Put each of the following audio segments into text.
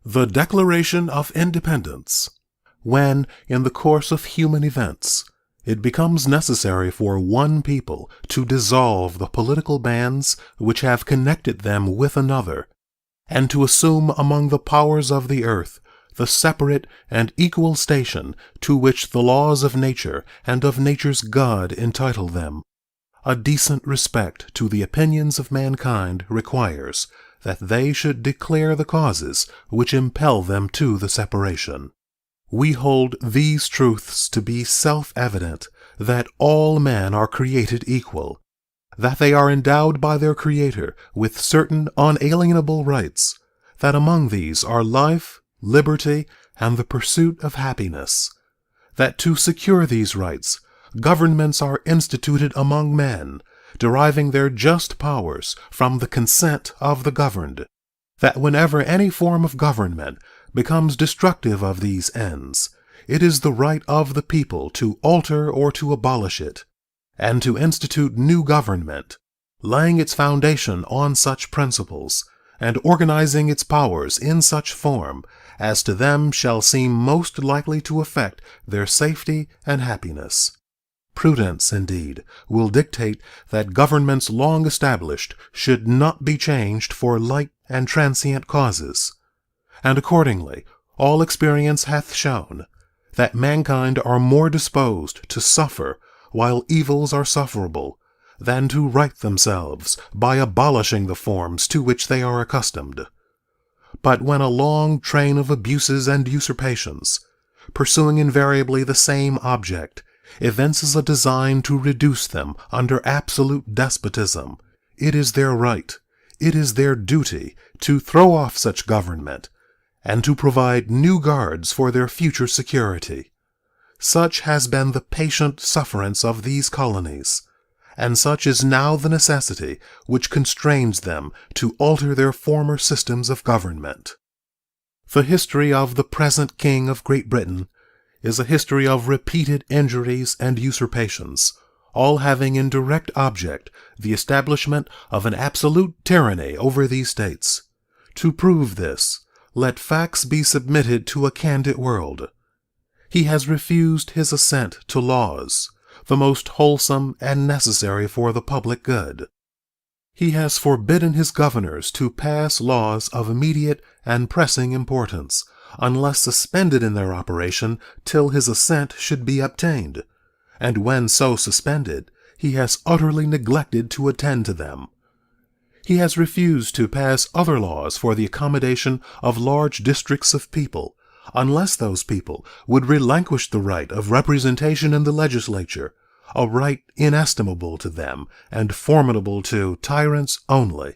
The Declaration of Independence. When, in the course of human events, it becomes necessary for one people to dissolve the political bands which have connected them with another, and to assume among the powers of the earth the separate and equal station to which the laws of nature and of nature's God entitle them, a decent respect to the opinions of mankind requires that they should declare the causes which impel them to the separation. We hold these truths to be self-evident, that all men are created equal, that they are endowed by their Creator with certain unalienable rights, that among these are life, liberty, and the pursuit of happiness, that to secure these rights, governments are instituted among men, deriving their just powers from the consent of the governed, that whenever any form of government becomes destructive of these ends, it is the right of the people to alter or to abolish it, and to institute new government, laying its foundation on such principles, and organizing its powers in such form as to them shall seem most likely to affect their safety and happiness. Prudence, indeed, will dictate that governments long established should not be changed for light and transient causes. And accordingly, all experience hath shown that mankind are more disposed to suffer while evils are sufferable than to right themselves by abolishing the forms to which they are accustomed. But when a long train of abuses and usurpations, pursuing invariably the same object, evinces a design to reduce them under absolute despotism, it is their right, it is their duty to throw off such government, and to provide new guards for their future security. Such has been the patient sufferance of these colonies, and such is now the necessity which constrains them to alter their former systems of government. The history of the present King of Great Britain is a history of repeated injuries and usurpations, all having in direct object the establishment of an absolute tyranny over these states. To prove this, let facts be submitted to a candid world. He has refused his assent to laws, the most wholesome and necessary for the public good. He has forbidden his governors to pass laws of immediate and pressing importance, unless suspended in their operation till his assent should be obtained, and when so suspended, he has utterly neglected to attend to them. He has refused to pass other laws for the accommodation of large districts of people, unless those people would relinquish the right of representation in the legislature, a right inestimable to them and formidable to tyrants only.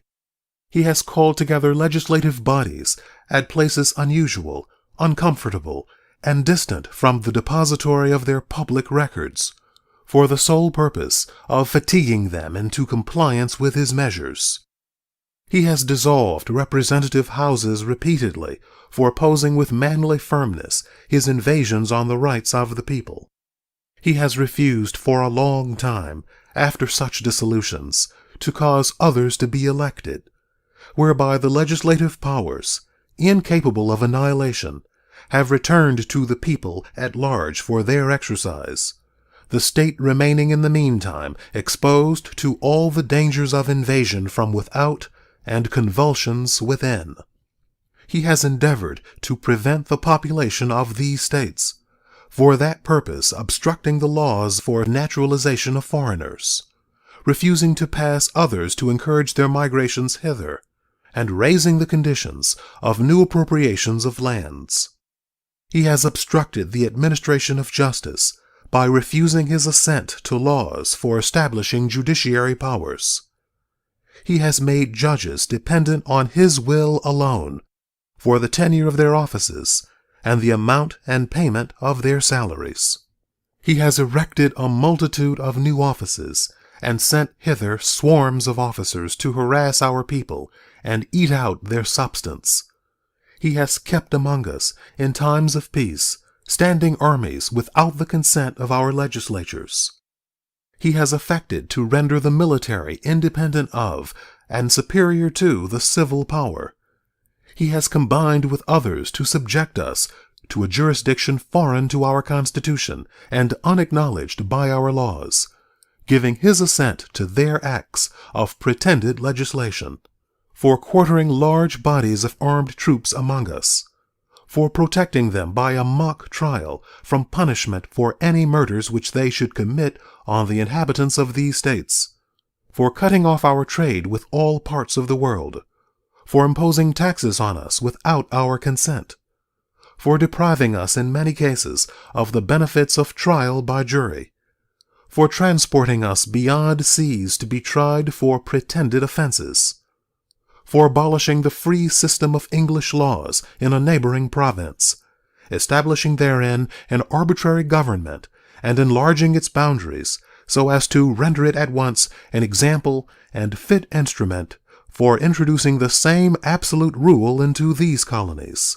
He has called together legislative bodies at places unusual, uncomfortable, and distant from the depository of their public records, for the sole purpose of fatiguing them into compliance with his measures. He has dissolved representative houses repeatedly for opposing with manly firmness his invasions on the rights of the people. He has refused for a long time, after such dissolutions, to cause others to be elected, whereby the legislative powers, incapable of annihilation, have returned to the people at large for their exercise, the state remaining in the meantime exposed to all the dangers of invasion from without and convulsions within. He has endeavored to prevent the population of these states, for that purpose obstructing the laws for naturalization of foreigners, refusing to pass others to encourage their migrations hither, and raising the conditions of new appropriations of lands. He has obstructed the administration of justice by refusing his assent to laws for establishing judiciary powers. He has made judges dependent on his will alone for the tenure of their offices and the amount and payment of their salaries. He has erected a multitude of new offices and sent hither swarms of officers to harass our people and eat out their substance. He has kept among us, in times of peace, standing armies without the consent of our legislatures. He has affected to render the military independent of and superior to the civil power. He has combined with others to subject us to a jurisdiction foreign to our Constitution and unacknowledged by our laws, giving his assent to their acts of pretended legislation, for quartering large bodies of armed troops among us, for protecting them by a mock trial from punishment for any murders which they should commit on the inhabitants of these states, for cutting off our trade with all parts of the world, for imposing taxes on us without our consent, for depriving us in many cases of the benefits of trial by jury, for transporting us beyond seas to be tried for pretended offenses, for abolishing the free system of English laws in a neighboring province, establishing therein an arbitrary government, and enlarging its boundaries so as to render it at once an example and fit instrument for introducing the same absolute rule into these colonies,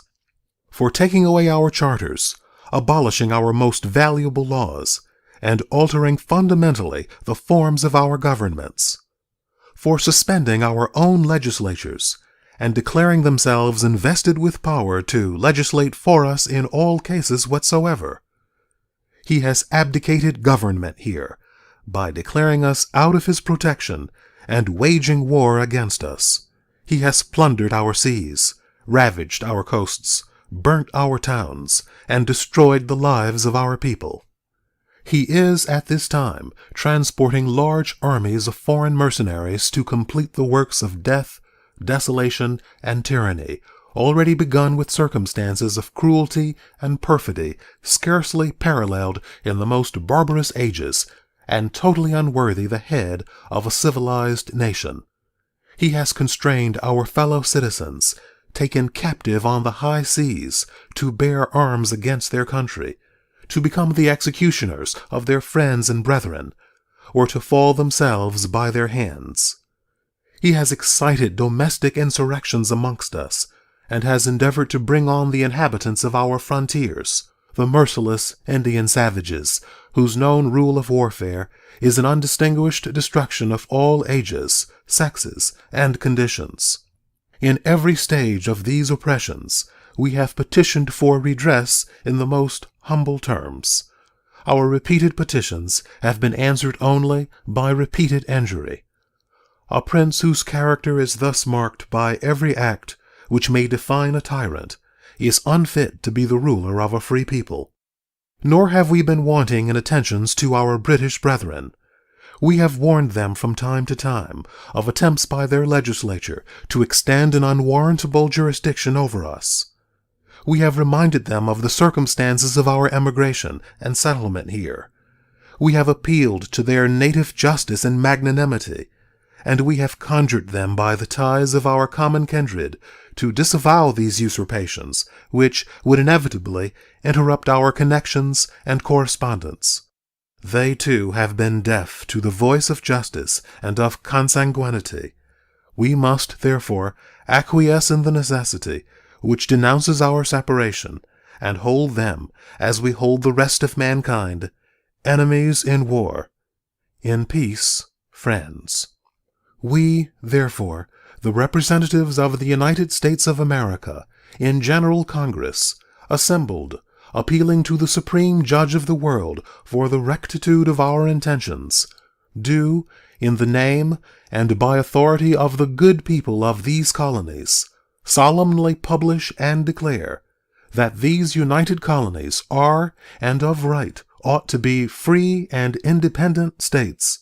for taking away our charters, abolishing our most valuable laws, and altering fundamentally the forms of our governments, for suspending our own legislatures, and declaring themselves invested with power to legislate for us in all cases whatsoever. He has abdicated government here, by declaring us out of his protection and waging war against us. He has plundered our seas, ravaged our coasts, burnt our towns, and destroyed the lives of our people. He is at this time transporting large armies of foreign mercenaries to complete the works of death, desolation, and tyranny, already begun with circumstances of cruelty and perfidy scarcely paralleled in the most barbarous ages, and totally unworthy the head of a civilized nation. He has constrained our fellow citizens, taken captive on the high seas, to bear arms against their country, to become the executioners of their friends and brethren, or to fall themselves by their hands. He has excited domestic insurrections amongst us, and has endeavored to bring on the inhabitants of our frontiers, the merciless Indian savages, whose known rule of warfare is an undistinguished destruction of all ages, sexes, and conditions. In every stage of these oppressions, we have petitioned for redress in the most humble terms. Our repeated petitions have been answered only by repeated injury. A prince whose character is thus marked by every act which may define a tyrant is unfit to be the ruler of a free people. Nor have we been wanting in attentions to our British brethren. We have warned them from time to time of attempts by their legislature to extend an unwarrantable jurisdiction over us. We have reminded them of the circumstances of our emigration and settlement here. We have appealed to their native justice and magnanimity, and we have conjured them by the ties of our common kindred to disavow these usurpations, which would inevitably interrupt our connections and correspondence. They, too, have been deaf to the voice of justice and of consanguinity. We must, therefore, acquiesce in the necessity which denounces our separation, and hold them, as we hold the rest of mankind, enemies in war, in peace, friends. We, therefore, the representatives of the United States of America, in General Congress, assembled, appealing to the Supreme Judge of the world for the rectitude of our intentions, do, in the name and by authority of the good people of these colonies, solemnly publish and declare that these united colonies are, and of right, ought to be free and independent states,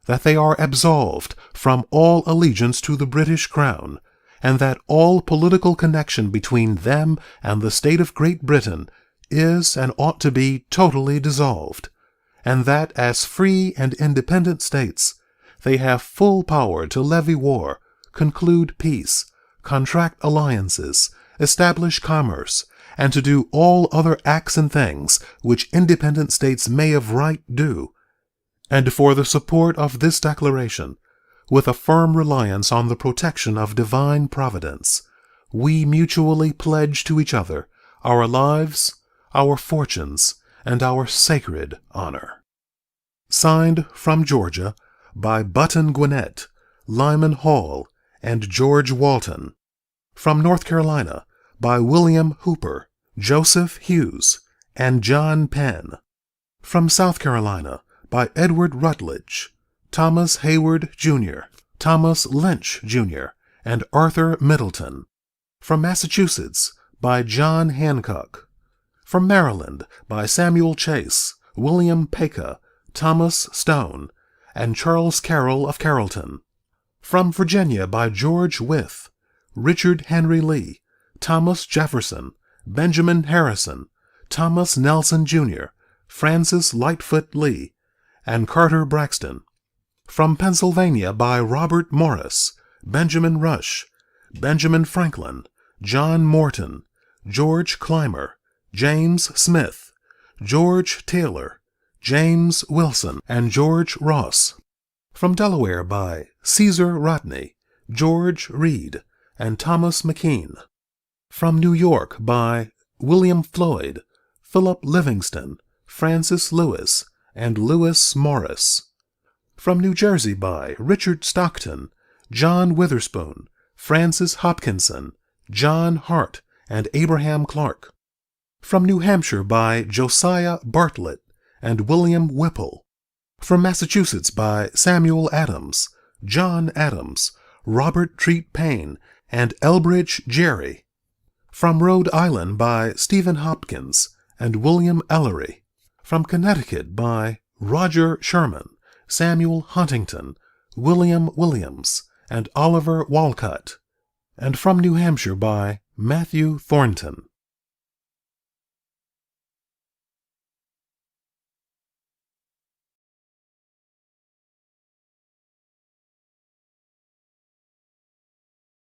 that they are absolved from all allegiance to the British Crown, and that all political connection between them and the state of Great Britain is and ought to be totally dissolved, and that as free and independent states they have full power to levy war, conclude peace, contract alliances, establish commerce, and to do all other acts and things which independent states may of right do. And for the support of this declaration, with a firm reliance on the protection of divine providence, we mutually pledge to each other our lives, our fortunes, and our sacred honor. Signed from Georgia by Button Gwinnett, Lyman Hall, and George Walton, From North Carolina, by William Hooper, Joseph Hughes, and John Penn. From South Carolina, by Edward Rutledge, Thomas Hayward, Jr., Thomas Lynch, Jr., and Arthur Middleton. From Massachusetts, by John Hancock. From Maryland, by Samuel Chase, William Paca, Thomas Stone, and Charles Carroll of Carrollton. From Virginia, by George Wythe, Richard Henry Lee, Thomas Jefferson, Benjamin Harrison, Thomas Nelson, Jr., Francis Lightfoot Lee, and Carter Braxton. From Pennsylvania, by Robert Morris, Benjamin Rush, Benjamin Franklin, John Morton, George Clymer, James Smith, George Taylor, James Wilson, and George Ross. From Delaware, by Caesar Rodney, George Reed, and Thomas McKean. From New York, by William Floyd, Philip Livingston, Francis Lewis, and Lewis Morris. From New Jersey, by Richard Stockton, John Witherspoon, Francis Hopkinson, John Hart, and Abraham Clark. From New Hampshire, by Josiah Bartlett and William Whipple. From Massachusetts, by Samuel Adams, John Adams, Robert Treat Paine, and Elbridge Gerry. From Rhode Island, by Stephen Hopkins and William Ellery. From Connecticut, by Roger Sherman, Samuel Huntington, William Williams, and Oliver Walcott. And from New Hampshire, by Matthew Thornton.